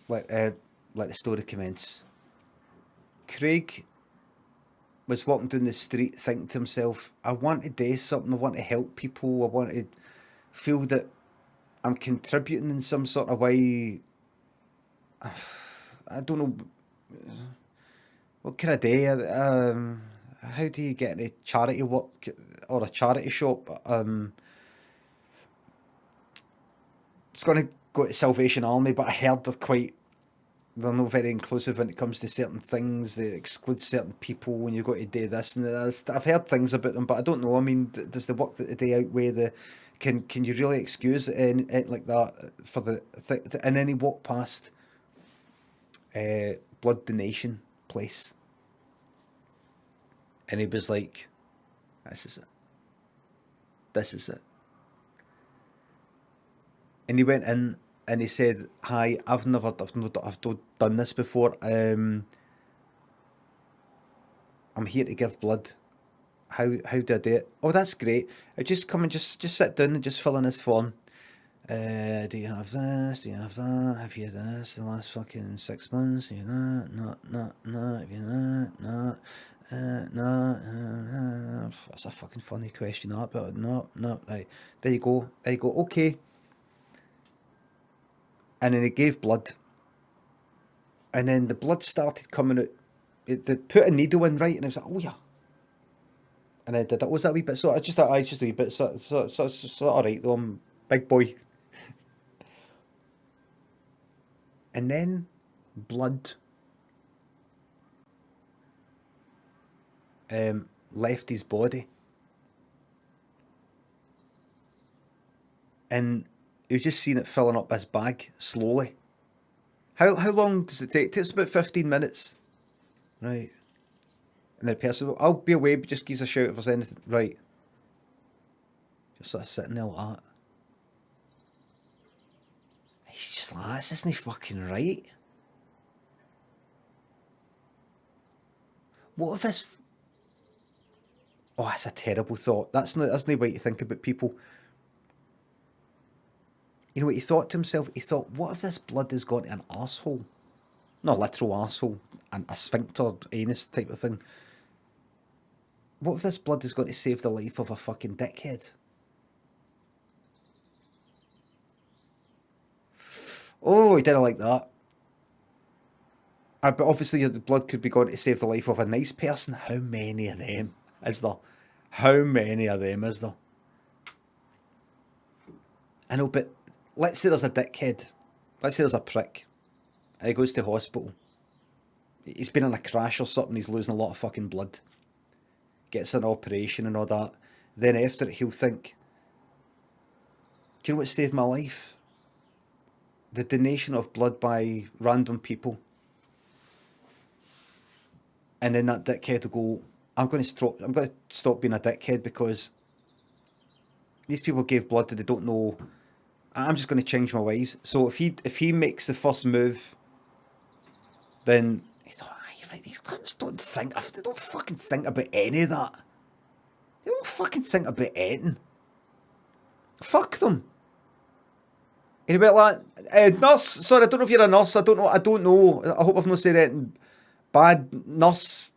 let the story commence. Craig was walking down the street thinking to himself, I want to do something, I want to help people, I want to feel that I'm contributing in some sort of way. I don't know, what can I do? How do you get into charity work or a charity shop? It's going to go to Salvation Army, but I heard they're not very inclusive when it comes to certain things. They exclude certain people when you've got to do this and this. I've heard things about them, but I don't know. I mean, does the work that they do outweigh the? Can you really excuse it like that for and then he walked past blood donation place, and he was like, "This is it. This is it." And he went in and he said, "Hi, I've not done this before. I'm here to give blood. How do I do it? Oh, that's great. I just come and just sit down and just fill in this form. Do you have this? Do you have that? Have you had this in the last fucking 6 months? Have you that? No. Have you that? No. No. That's a fucking funny question, that, but no. Right. There you go. There you go. Okay. And then he gave blood. And then the blood started coming out. They put a needle in, right? And I was like, oh yeah. And I did it. Was that a wee bit? So I just thought, it's just a wee bit. So all right though. I'm big boy. And then blood left his body, and he was just seeing it filling up his bag slowly. How long does it take? It takes about 15 minutes, right? And the person, I'll be away, but just give us a shout if there's anything. Right, just sort of sitting there like that. He's just like, this isn't fucking right. What if this? Oh, that's a terrible thought. That's no way to think about people. You know what he thought to himself? He thought, what if this blood has gone to an arsehole? Not a literal arsehole, a sphincter, anus type of thing. What if this blood is going to save the life of a fucking dickhead? Oh, he didn't like that. But obviously the blood could be going to save the life of a nice person. How many of them is there? How many of them is there? I know, but let's say there's a dickhead. Let's say there's a prick. And he goes to hospital. He's been in a crash or something. He's losing a lot of fucking blood. Gets an operation and all that. Then after it, he'll think, do you know what saved my life? The donation of blood by random people. And then that dickhead will go, I'm going to stop being a dickhead because these people gave blood that they don't know. I'm just going to change my ways. So if he makes the first move, then he's like, you're right, these cunts they don't fucking think about any of that. They don't fucking think about anything. Fuck them. And he'll be like, nurse, sorry, I don't know if you're a nurse, I don't know. I hope I've not said anything bad. Nurse,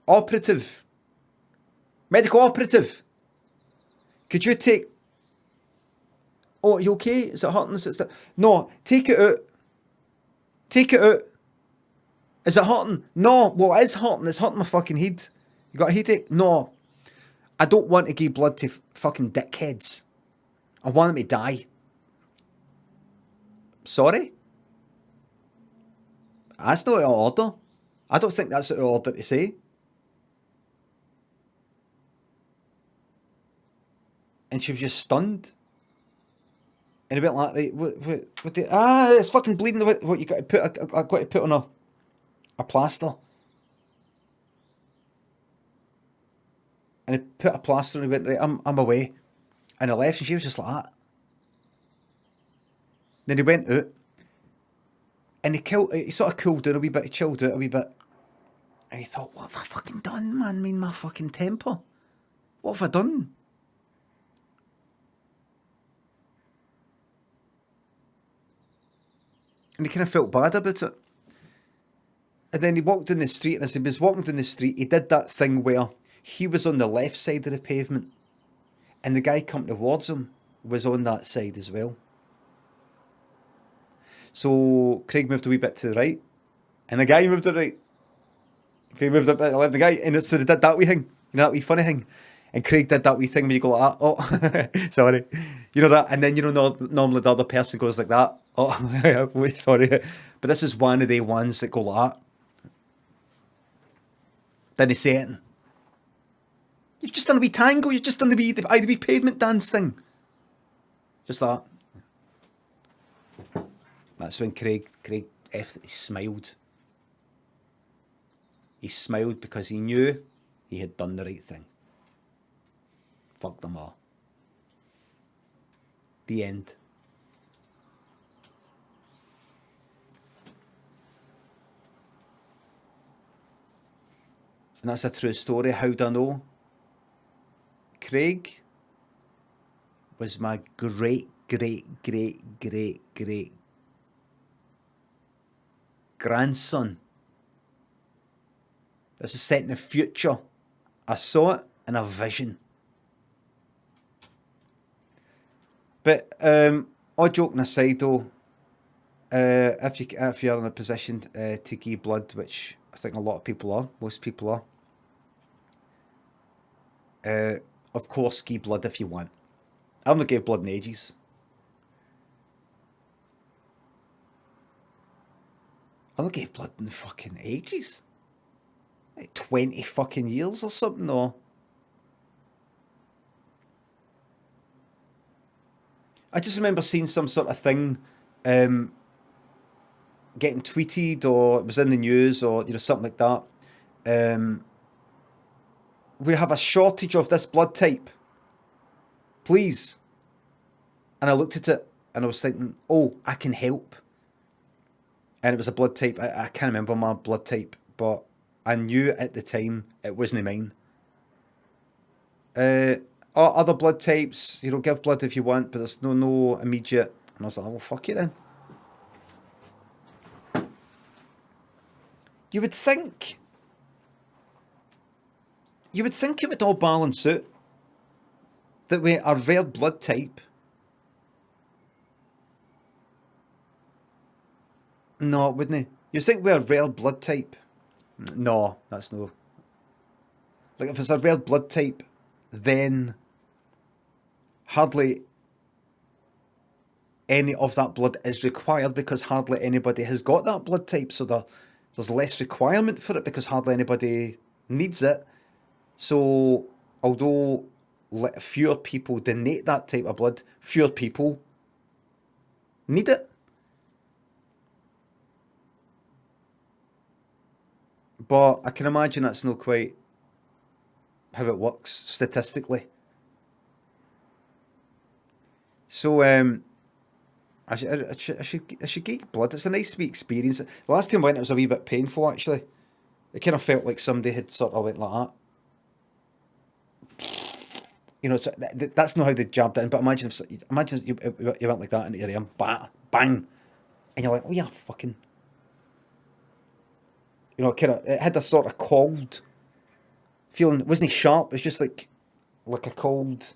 operative, medical operative. Could you take... Oh, are you okay? Is it hurting? No, take it out. Take it out. Is it hurting? No, well, it is hurting. It's hurting my fucking head. You got a headache? No. I don't want to give blood to fucking dickheads. I want them to die. Sorry? That's not out of order. I don't think that's out of order to say. And she was just stunned. And a bit like, right, what it's fucking bleeding. What you got to put? I've got to put on a plaster. And he put a plaster and he went, right, I'm away. And I left and she was just like that. Then he went out. And he sort of cooled down a wee bit, he chilled out a wee bit. And he thought, what have I fucking done, man? I mean, my fucking temper. What have I done? And he kind of felt bad about it. And then he walked down the street, and as he was walking down the street, he did that thing where he was on the left side of the pavement, and the guy coming towards him was on that side as well. So Craig moved a wee bit to the right, and the guy moved to the right. Craig moved a bit to the left, the guy, and so they did that wee thing, you know, that wee funny thing. And Craig did that wee thing where you go like that, oh, sorry. You know that, and then, you know, normally the other person goes like that, oh, sorry. But this is one of the ones that go like that. Then he say it. You've just done a wee tango, you've just done the wee pavement dance thing. Just that. That's when Craig effed, smiled. He smiled because he knew he had done the right thing. Fuck them all. The end. And that's a true story. How do I know? Craig was my great grandson. This is set in the future. I saw it in a vision. But all joking aside though, if you're in a position to give blood, which I think a lot of people are, most people are, of course give blood if you want. I haven't gave blood in ages. I haven't gave blood in fucking ages. Like 20 fucking years or something, or... I just remember seeing some sort of thing getting tweeted, or it was in the news, or, you know, something like that. We have a shortage of this blood type. Please. And I looked at it and I was thinking, oh, I can help. And it was a blood type. I can't remember my blood type, but I knew at the time it wasn't mine. Other blood types, you know, give blood if you want, but there's no immediate. And I was like, oh, well, fuck it then. You would think it would all balance out. That we are rare blood type. No, wouldn't it? You think we're a rare blood type? No, that's no. Like, if it's a rare blood type, then hardly any of that blood is required, because hardly anybody has got that blood type, so there's less requirement for it because hardly anybody needs it. So, although fewer people donate that type of blood, fewer people need it. But I can imagine that's not quite how it works statistically. So I should get blood. It's a nice wee experience. The last time I went, it was a wee bit painful actually. It kind of felt like somebody had sort of went like that. You know, that's not how they jabbed it in. But imagine you went like that into your arm, bang, and you're like, oh yeah, fucking. You know, it had a sort of cold feeling. It wasn't sharp. It was just like a cold,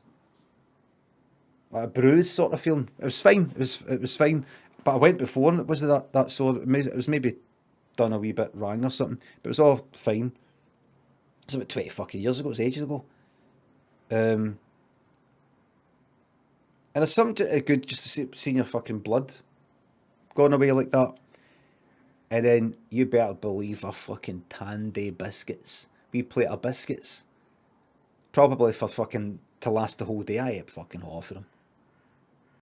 like a bruise sort of feeling. It was fine. It was fine. But I went before and it wasn't that sore. It was maybe done a wee bit wrong or something. But it was all fine. It was about 20 fucking years ago. It was ages ago. And it's something good just to see your fucking blood going away like that. And then you better believe a fucking Tandy biscuits. Wee plate of biscuits. Probably for fucking to last the whole day. I ate fucking half of them.